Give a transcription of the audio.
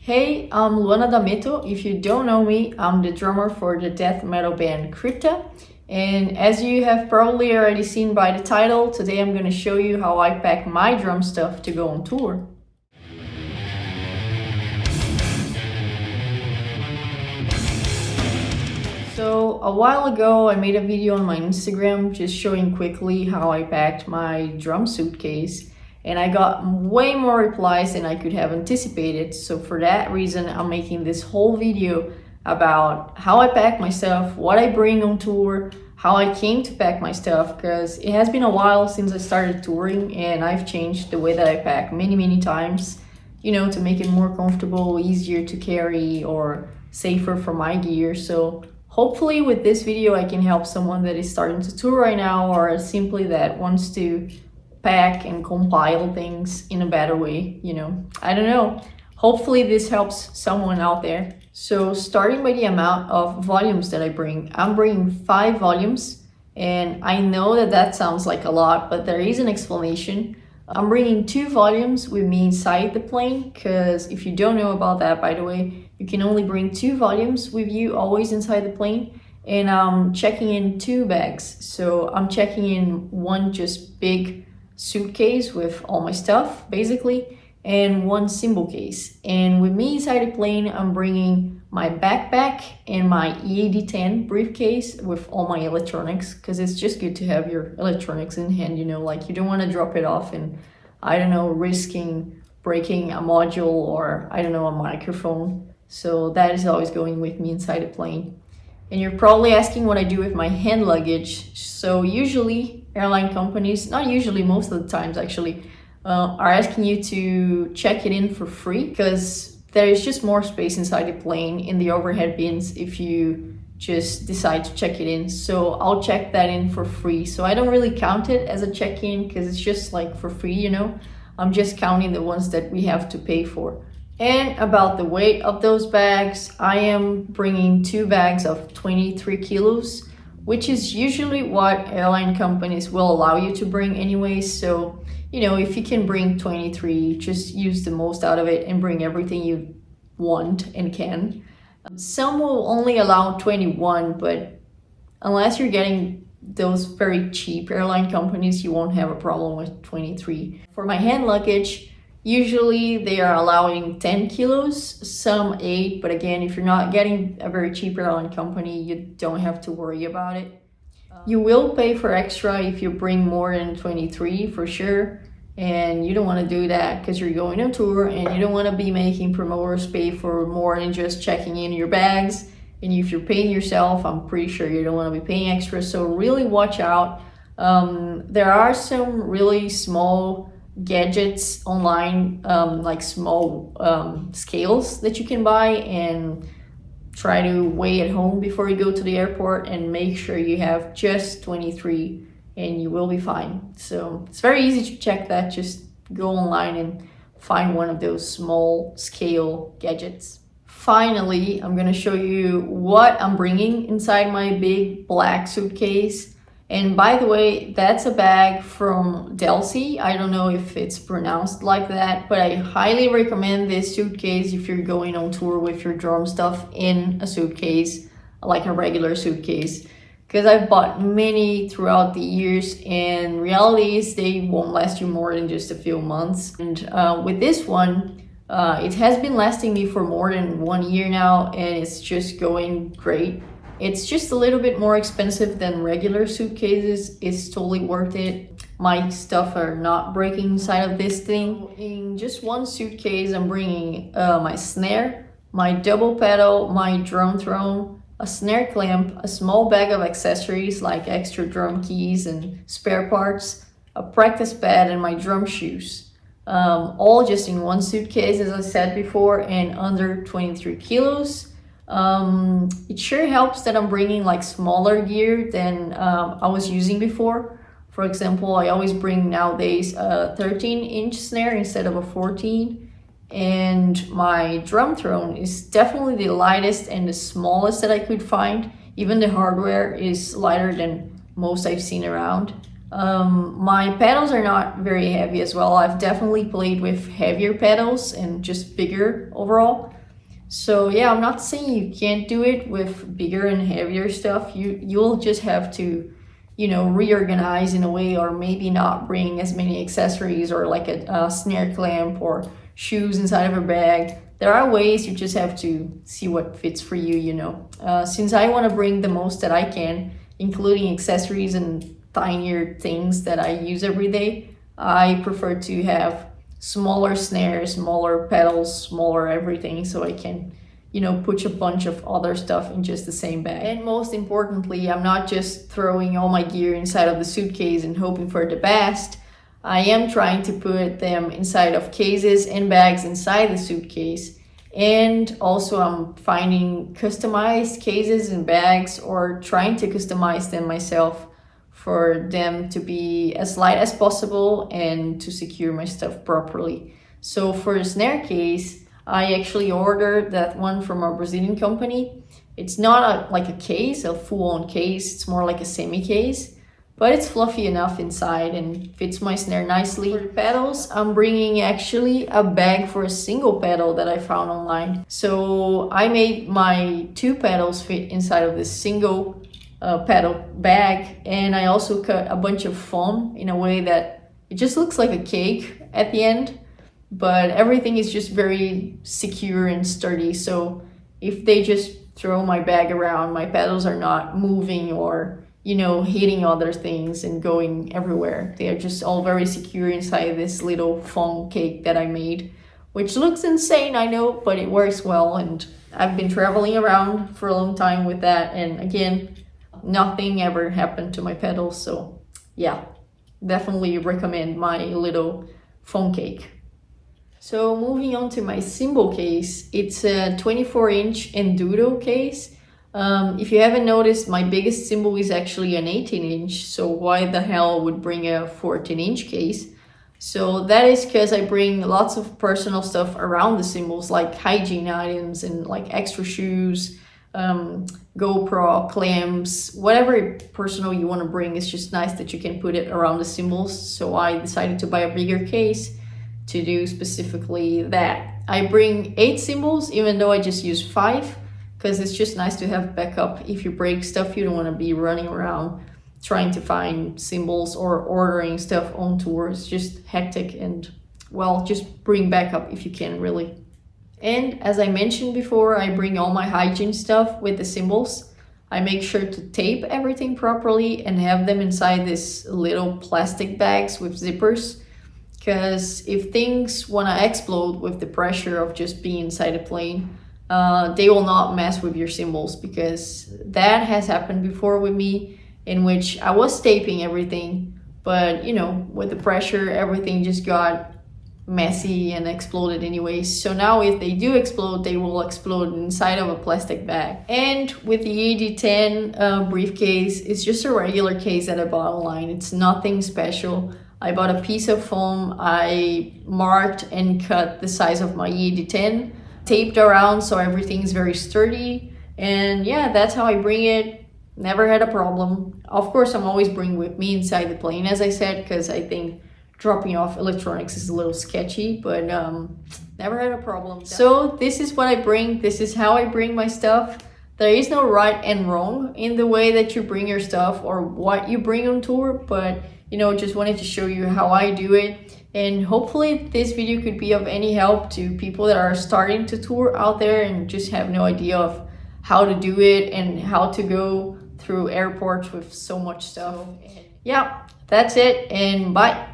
Hey, I'm Luana D'Ameto. If you don't know me, I'm the drummer for the death metal band Crypta. And as you have probably already seen by the title, today I'm going to show you how I pack my drum stuff to go on tour. So a while ago I made a video on my Instagram just showing quickly how I packed my drum suitcase. And I got way more replies than I could have anticipated. So for that reason, I'm making this whole video about how I pack my stuff, what I bring on tour, how I came to pack my stuff, because it has been a while since I started touring and I've changed the way that I pack many times, you know, to make it more comfortable, easier to carry, or safer for my gear. So hopefully with this video, I can help someone that is starting to tour right now, or simply that wants to pack and compile things in a better way, you know. I don't know. Hopefully this helps someone out there. So starting by the amount of volumes that I bring, I'm bringing 5 volumes, and I know that that sounds like a lot, but there is an explanation. I'm bringing 2 volumes with me inside the plane, because if you don't know about that, by the way, you can only bring 2 volumes with you always inside the plane. And I'm checking in 2 bags. So I'm checking in one just big suitcase with all my stuff basically, and one cymbal case. And with me inside the plane, I'm bringing my backpack and my EAD-10 briefcase with all my electronics, because it's just good to have your electronics in hand, you know, like you don't want to drop it off and, I don't know, risking breaking a module or, I don't know, a microphone. So that is always going with me inside the plane. And you're probably asking what I do with my hand luggage. So usually airline companies, not usually, most of the times actually, are asking you to check it in for free, because there is just more space inside the plane in the overhead bins if you just decide to check it in. So I'll check that in for free. So I don't really count it as a check-in because it's just like for free, you know. I'm just counting the ones that we have to pay for. And about the weight of those bags, I am bringing 2 bags of 23 kilos, which is usually what airline companies will allow you to bring anyways. So, you know, if you can bring 23, just use the most out of it and bring everything you want and can. Some will only allow 21, but unless you're getting those very cheap airline companies, you won't have a problem with 23. For my hand luggage, usually they are allowing 10 kilos, some 8, but again, if you're not getting a very cheap airline company, you don't have to worry about it. You will pay for extra if you bring more than 23 for sure, and you don't want to do that because you're going on tour and you don't want to be making promoters pay for more than just checking in your bags. And if you're paying yourself, I'm pretty sure you don't want to be paying extra, so really watch out. There are some really small gadgets online, like small scales that you can buy, and try to weigh at home before you go to the airport and make sure you have just 23 and you will be fine. So it's very easy to check that. Just go online and find one of those small scale gadgets. Finally, I'm gonna show you what I'm bringing inside my big black suitcase. And by the way, that's a bag from Delcy. I don't know if it's pronounced like that, but I highly recommend this suitcase if you're going on tour with your drum stuff in a suitcase, like a regular suitcase. Because I've bought many throughout the years, and reality is they won't last you more than just a few months. And with this one, it has been lasting me for more than 1 year now, and it's just going great. It's just a little bit more expensive than regular suitcases. It's totally worth it. My stuff are not breaking inside of this thing. In just one suitcase, I'm bringing my snare, my double pedal, my drum throne, a snare clamp, a small bag of accessories like extra drum keys and spare parts, a practice pad, and my drum shoes. All just in one suitcase, as I said before, and under 23 kilos. It sure helps that I'm bringing like smaller gear than I was using before. For example, I always bring nowadays a 13-inch snare instead of a 14. And my drum throne is definitely the lightest and the smallest that I could find. Even the hardware is lighter than most I've seen around. My pedals are not very heavy as well. I've definitely played with heavier pedals and just bigger overall. So yeah, I'm not saying you can't do it with bigger and heavier stuff. You'll just have to, you know, reorganize in a way, or maybe not bring as many accessories or like a snare clamp or shoes inside of a bag. There are ways, you just have to see what fits for you, you know. Since I want to bring the most that I can, including accessories and tinier things that I use every day, I prefer to have smaller snares, smaller pedals, smaller everything, so I can, you know, put a bunch of other stuff in just the same bag. And most importantly, I'm not just throwing all my gear inside of the suitcase and hoping for the best. I am trying to put them inside of cases and bags inside the suitcase. And also I'm finding customized cases and bags, or trying to customize them myself for them to be as light as possible and to secure my stuff properly. So for a snare case, I actually ordered that one from a Brazilian company. It's not like a case, a full-on case, it's more like a semi-case, but it's fluffy enough inside and fits my snare nicely. For the pedals, I'm bringing actually a bag for a single pedal that I found online. So I made my 2 pedals fit inside of this single pedal bag, and I also cut a bunch of foam in a way that it just looks like a cake at the end, but everything is just very secure and sturdy. So if they just throw my bag around, my pedals are not moving or, you know, hitting other things and going everywhere. They are just all very secure inside this little foam cake that I made, which looks insane, I know, but it works well. And I've been traveling around for a long time with that, and again, nothing ever happened to my pedals. So yeah, definitely recommend my little foam cake. So moving on to my cymbal case, it's a 24-inch Enduro case. If you haven't noticed, my biggest cymbal is actually an 18-inch, so why the hell would bring a 14-inch case? So that is because I bring lots of personal stuff around the cymbals, like hygiene items and like extra shoes, GoPro, clamps, whatever personal you want to bring. It's just nice that you can put it around the cymbals. So I decided to buy a bigger case to do specifically that. I bring 8 cymbals, even though I just use 5, because it's just nice to have backup. If you break stuff, you don't want to be running around trying to find cymbals or ordering stuff on tour. It's just hectic, and well, just bring backup if you can, really. And as I mentioned before, I bring all my hygiene stuff with the cymbals. I make sure to tape everything properly and have them inside this little plastic bags with zippers, because if things want to explode with the pressure of just being inside a plane, they will not mess with your cymbals, because that has happened before with me, in which I was taping everything, but you know, with the pressure, everything just got messy and exploded anyways. So now if they do explode, they will explode inside of a plastic bag. And with the ED10 briefcase, it's just a regular case that I bought online. It's nothing special. I bought a piece of foam, I marked and cut the size of my ED10, taped around so everything's very sturdy, and yeah, that's how I bring it. Never had a problem. Of course, I'm always bringing with me inside the plane, as I said, because I think dropping off electronics is a little sketchy, but never had a problem. So this is what I bring. This is how I bring my stuff. There is no right and wrong in the way that you bring your stuff or what you bring on tour, but you know, just wanted to show you how I do it. And hopefully this video could be of any help to people that are starting to tour out there and just have no idea of how to do it and how to go through airports with so much stuff. Yeah, that's it, and bye.